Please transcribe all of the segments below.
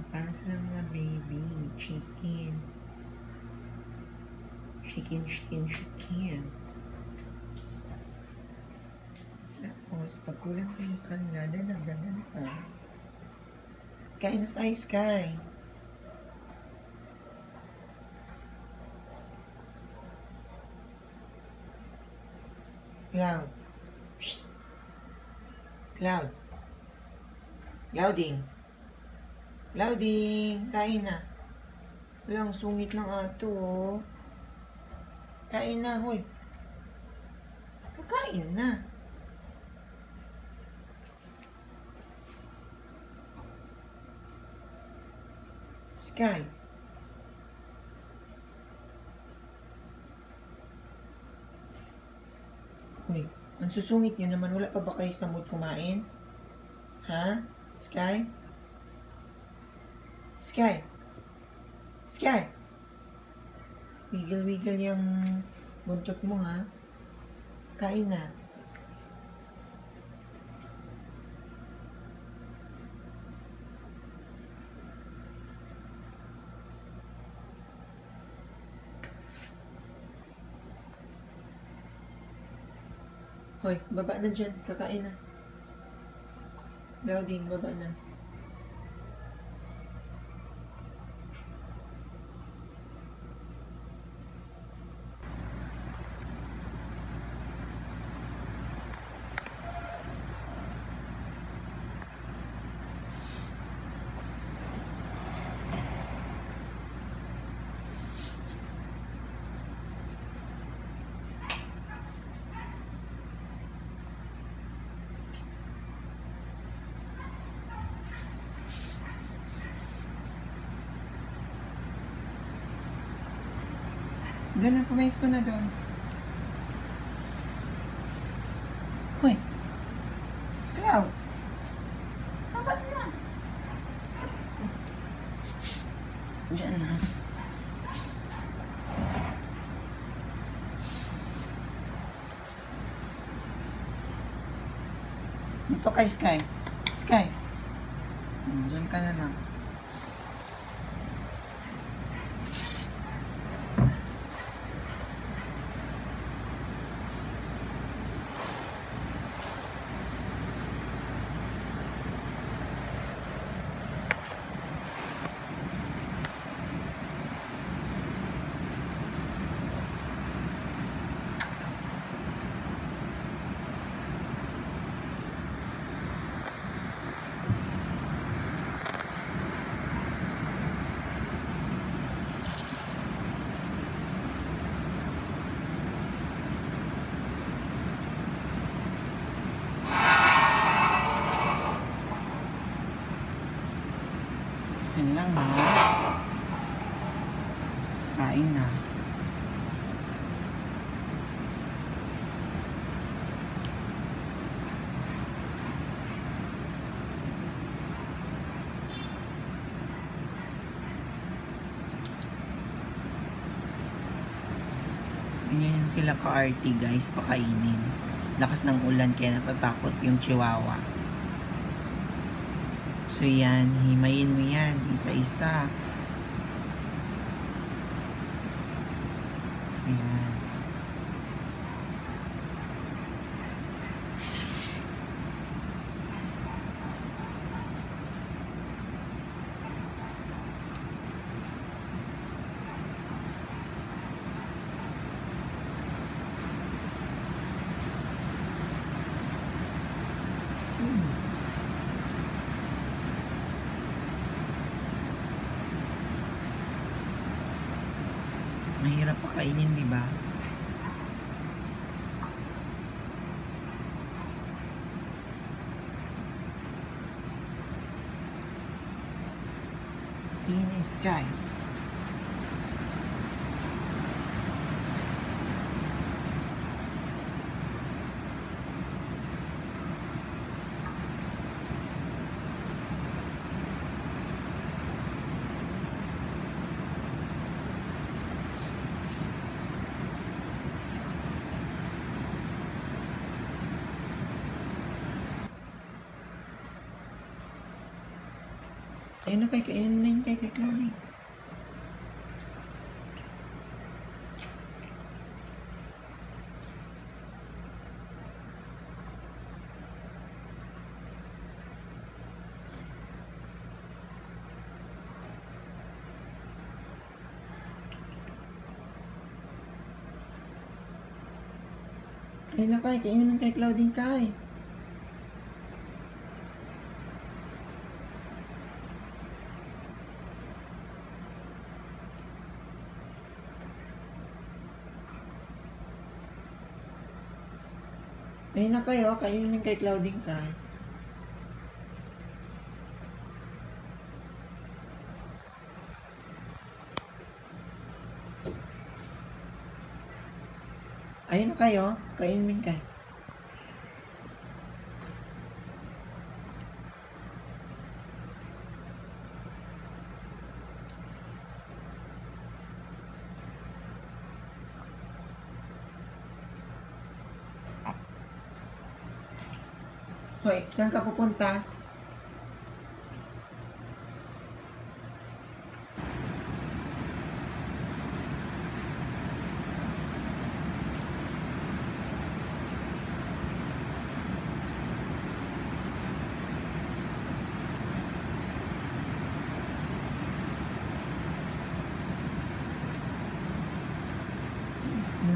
Para sa mga baby, chicken. Chicken. Tapos, pag kulang tayo sa kanila, dadagdagan pa. Kain na tayo, Sky. Cloud. Psst. Cloud. Clouding. Kain na. Walang sungit ng ato, oh. Kain na, hoy. Kakain na. Sky. Uy, ang susungit nyo naman. Wala pa ba kayo sa mood kumain? Ha? Sky? Sky? Wiggle yung buntot mo, ha? Kain na. Hoy, baba na dyan. Kakain na. Loading, baba na. Doon na, pumesto na doon. Hoy. Cloud. Dapat na. Diyan na. Dito kay Sky. Diyan ka na lang. Yan lang, ha? Kain na. Ganyan sila ka-arty, guys, pakainin. Lakas ng ulan kaya natatakot yung chihuahua. So yan, himayin mo yan, isa-isa. Ayan. Mahirap pakainin, di ba? Sino Sky? Ayun na kay, kainin na yun kay Claudine. Ayun na kay, kainin na kay Claudine kay. Ayun na kayo, kainin kay Claudine kay. Ayun na kayo, kainin kay. Hoy, saan ka pupunta? Yes, no.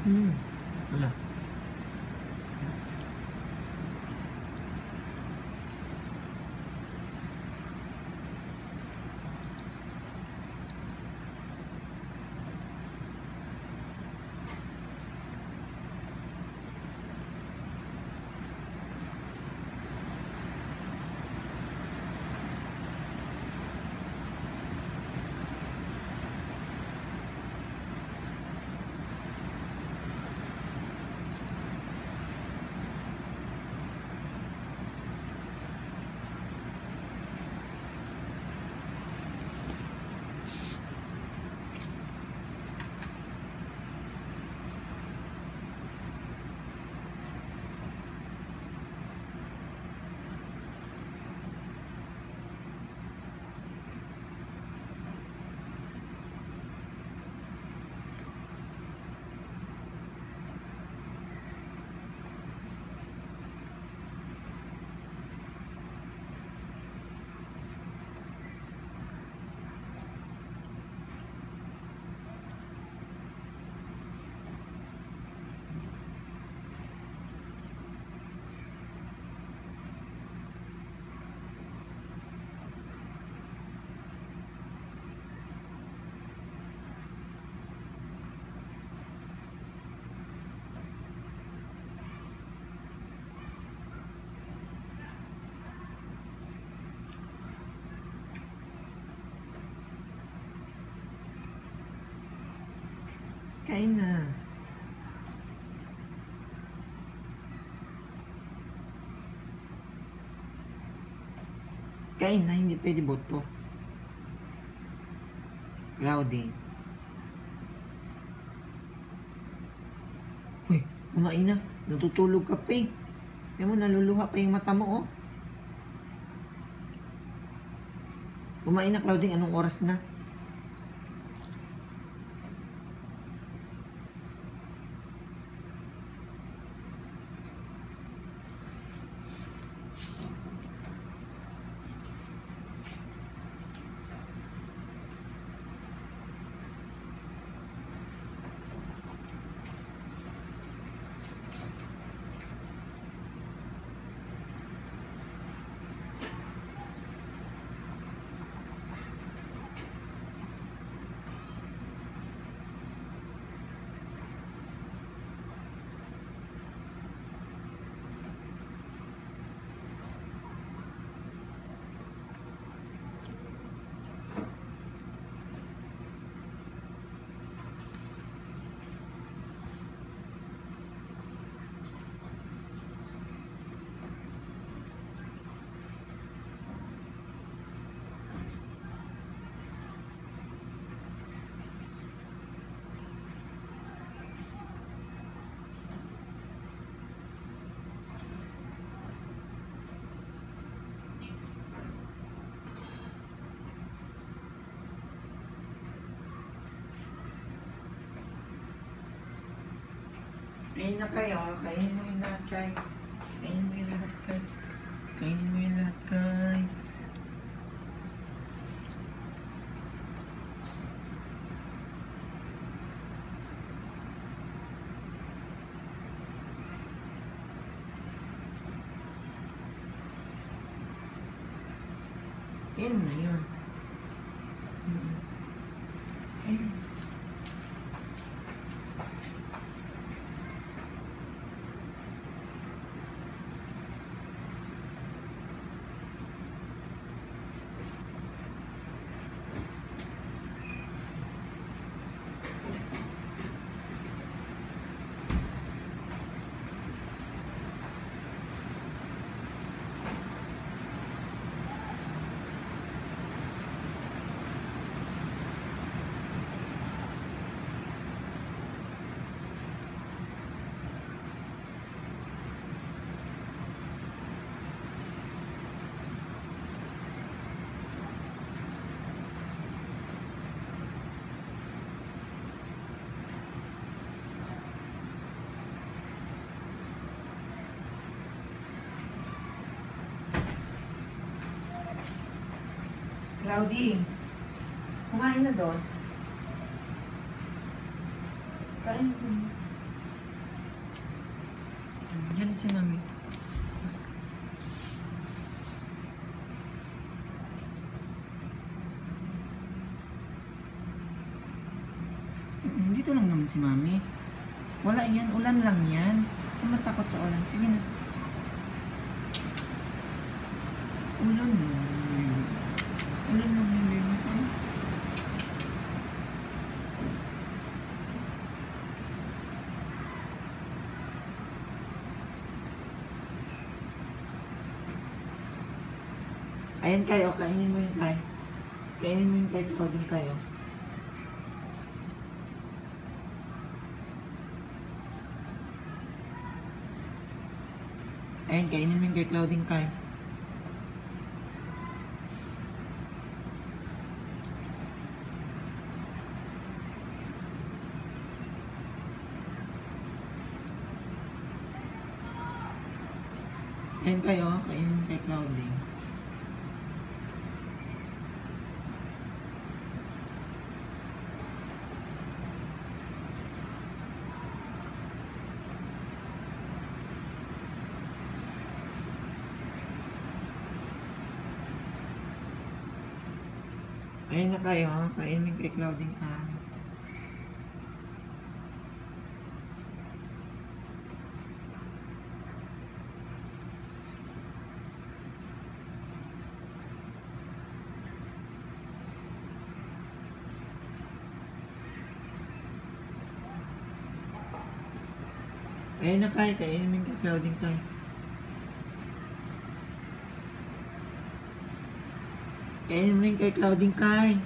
Wala. Kain na. Kain na, hindi pwede boto. Cloudy. Uy, kumain na. Natutulog ka pa eh. Kaya mo, naluluha pa yung mata mo, oh. Kumain na, Cloudy. Anong oras na? Kain na kayo. Kainin mo yung lahat, Kay. Kainin mo yung lahat, Kay. Kainin mo yung lahat, Kay. Kainin mo na yun. Kainin. Cloudy, kumain na doon. Kain mo. Dali si mami. Dito lang naman si mami. Wala yan, ulan lang yan. Kung natakot sa ulan, sige na. Ulan lang. Ulan lang yun. Ayan kayo, kainin mo yung kay. Kainin mo yung kay, ikaw din kayo. Ayan, kainin mo yung kay Claudine kay. Ayan kayo, kainin mo kay Claudine. Ayan na kayo, kainin mo kay Claudine ka. Ayan na kayo, kainin mo kay Claudine ka. Kainin mo rin kay Claudine kay.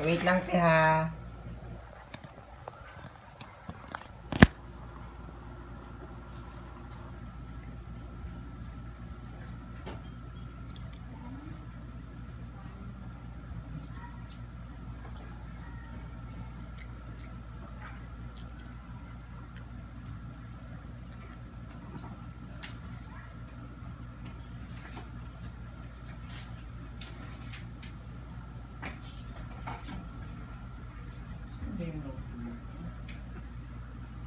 Wait lang, te ha.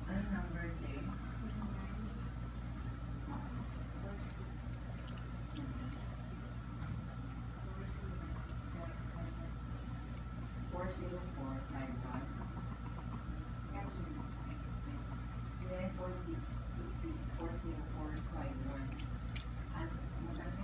Ano number, te? 404-51. 0946-66-40451. At magkano